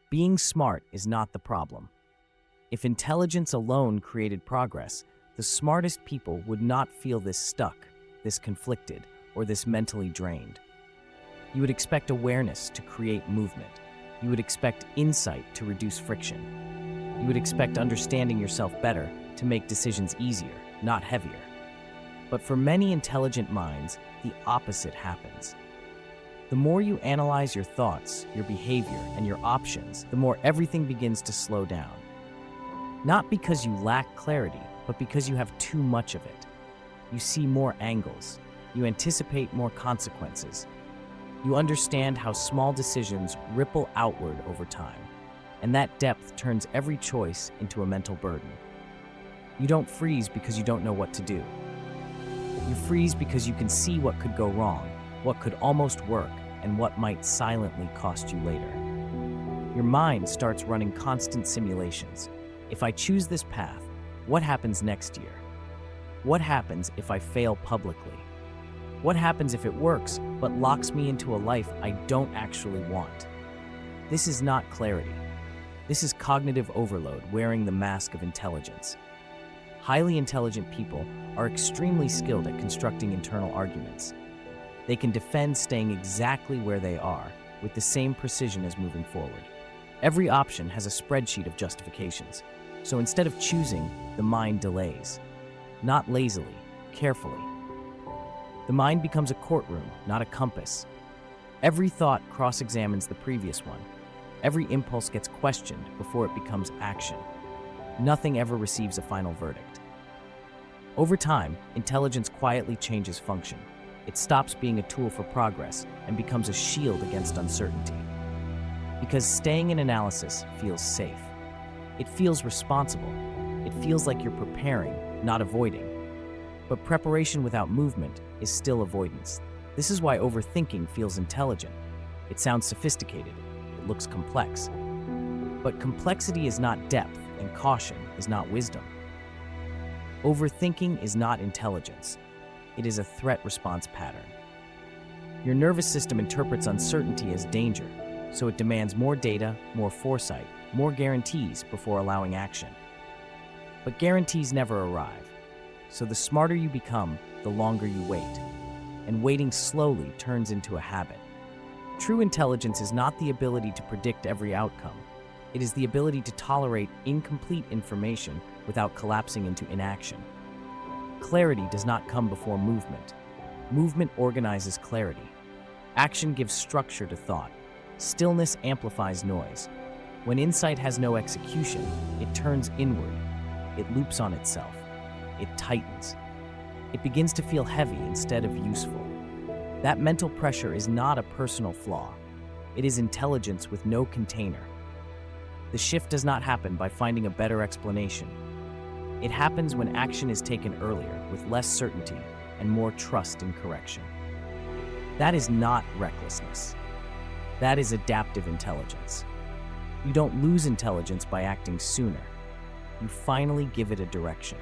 Being smart is not the problem. If intelligence alone created progress, the smartest people would not feel this stuck, this conflicted, or this mentally drained. You would expect awareness to create movement. You would expect insight to reduce friction. You would expect understanding yourself better to make decisions easier, not heavier. But for many intelligent minds, the opposite happens. The more you analyze your thoughts, your behavior, and your options, the more everything begins to slow down. Not because you lack clarity, but because you have too much of it. You see more angles. You anticipate more consequences. You understand how small decisions ripple outward over time, and that depth turns every choice into a mental burden. You don't freeze because you don't know what to do. You freeze because you can see what could go wrong, what could almost work, and what might silently cost you later. Your mind starts running constant simulations. If I choose this path, what happens next year? What happens if I fail publicly? What happens if it works, but locks me into a life I don't actually want? This is not clarity. This is cognitive overload wearing the mask of intelligence. Highly intelligent people are extremely skilled at constructing internal arguments. They can defend staying exactly where they are with the same precision as moving forward. Every option has a spreadsheet of justifications. So instead of choosing, the mind delays. Not lazily, carefully. The mind becomes a courtroom, not a compass. Every thought cross-examines the previous one. Every impulse gets questioned before it becomes action. Nothing ever receives a final verdict. Over time, intelligence quietly changes function. It stops being a tool for progress and becomes a shield against uncertainty. Because staying in analysis feels safe. It feels responsible. It feels like you're preparing, not avoiding. But preparation without movement is still avoidance. This is why overthinking feels intelligent. It sounds sophisticated. It looks complex. But complexity is not depth, and caution is not wisdom. Overthinking is not intelligence. It is a threat response pattern. Your nervous system interprets uncertainty as danger, so it demands more data, more foresight, more guarantees before allowing action. But guarantees never arrive. So the smarter you become, the longer you wait. And waiting slowly turns into a habit. True intelligence is not the ability to predict every outcome. It is the ability to tolerate incomplete information without collapsing into inaction. Clarity does not come before movement. Movement organizes clarity. Action gives structure to thought. Stillness amplifies noise. When insight has no execution, it turns inward. It loops on itself. It tightens. It begins to feel heavy instead of useful. That mental pressure is not a personal flaw. It is intelligence with no container. The shift does not happen by finding a better explanation. It happens when action is taken earlier, with less certainty and more trust in correction. That is not recklessness. That is adaptive intelligence. You don't lose intelligence by acting sooner. You finally give it a direction.